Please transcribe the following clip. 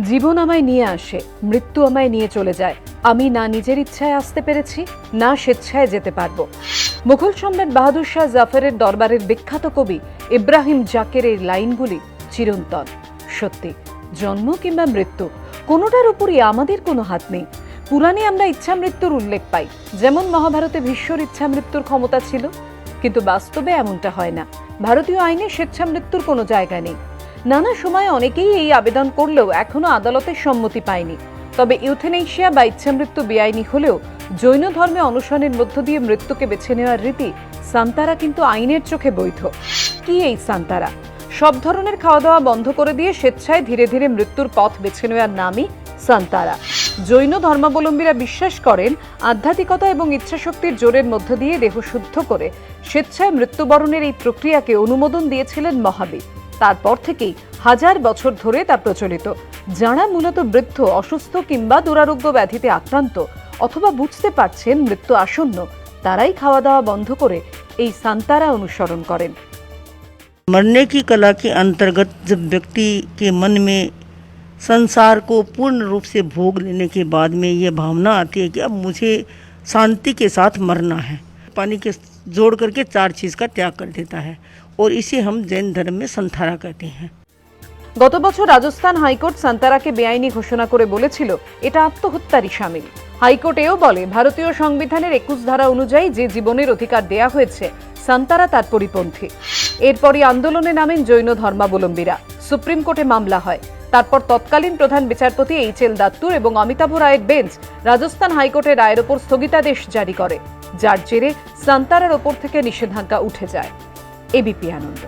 জীবন আমায় নিয়ে আসে, মৃত্যু আমায় নিয়ে চলে যায়। আমি না নিজের ইচ্ছায় আসতে পেরেছি, না স্বেচ্ছায় যেতে পারবো। মুঘল সম্রাট বাহাদুর শাহ জাফরের দরবারের বিখ্যাত কবি ইব্রাহিম জাকের এই লাইনগুলি চিরন্তন। সত্যি, জন্ম কিংবা মৃত্যু কোনোটার উপরই আমাদের কোনো হাত নেই। পুরাণে আমরা ইচ্ছা মৃত্যুর উল্লেখ পাই, যেমন মহাভারতে ভীষ্মর ইচ্ছা মৃত্যুর ক্ষমতা ছিল, কিন্তু বাস্তবে এমনটা হয় না। ভারতীয় আইনে স্বেচ্ছা মৃত্যুর কোনো জায়গা নেই। নানা সময়ে অনেকেই এই আবেদন করলেও এখনো আদালতের সম্মতি পায়নি। তবে ইউথেনেশিয়া বা ইচ্ছামৃত্যু বেআইনি হলেও জৈন ধর্মে অনশনের মধ্য দিয়ে মৃত্যুকে বেছে নেওয়ার রীতি সান্তারা কিন্তু আইনের চোখে বৈধ। কি এই সান্তারা? সব ধরনের খাওয়া দাওয়া বন্ধ করে দিয়ে স্বেচ্ছায় ধীরে ধীরে মৃত্যুর পথ বেছে নেওয়ার নামই সান্তারা। জৈন ধর্মাবলম্বীরা বিশ্বাস করেন আধ্যাত্মিকতা এবং ইচ্ছাশক্তির জোরের মধ্য দিয়ে দেহ শুদ্ধ করে স্বেচ্ছায় মৃত্যুবরণের এই প্রক্রিয়াকে অনুমোদন দিয়েছিলেন মহাবীর। তারপর থেকেই হাজার বছর ধরে তা প্রচলিত। যারা মূলত বৃদ্ধ, অসুস্থ কিংবা দুরারোগ্য ব্যাধিতে আক্রান্ত অথবা বুঝতে পারছেন মৃত্যু আসন্ন, তারাই খাওয়া দাওয়া বন্ধ করে এই সান্তারা অনুসরণ করেন। मरने की कला के अंतर्गत जब व्यक्ति के मन में संसार को पूर्ण रूप से भोग लेने के बाद में ये भावना आती है कि अब मुझे शांति के साथ मरना है, पानी के जोड़ करके 4 चीज़ का त्याग कर देता है और इसे हम जैन धर्म में संथारा कहते हैं। গত বছর রাজস্থান হাইকোর্ট সান্তারাকে বেআইনি ঘোষণা করে বলেছিল এটা আত্মহত্যারই শামিল। হাইকোর্ট এও বলে ভারতীয় সংবিধানের 21 ধারা অনুযায়ী যে জীবনের অধিকার দেয়া হয়েছে, সান্তারা তার পরিপন্থী। এরপরই আন্দোলনে নামেন জৈন ধর্মাবলম্বীরা। সুপ্রিম কোর্টে মামলা হয়। তারপর তৎকালীন প্রধান বিচারপতি এইচ.এল. দাত্তুর এবং অমিতাভ রায়ের বেঞ্চ রাজস্থান হাইকোর্টের রায়ের ওপর স্থগিতাদেশ জারি করে, যার জেরে সান্তারার ওপর থেকে নিষেধাজ্ঞা উঠে যায়। এবিপি আনন্দ।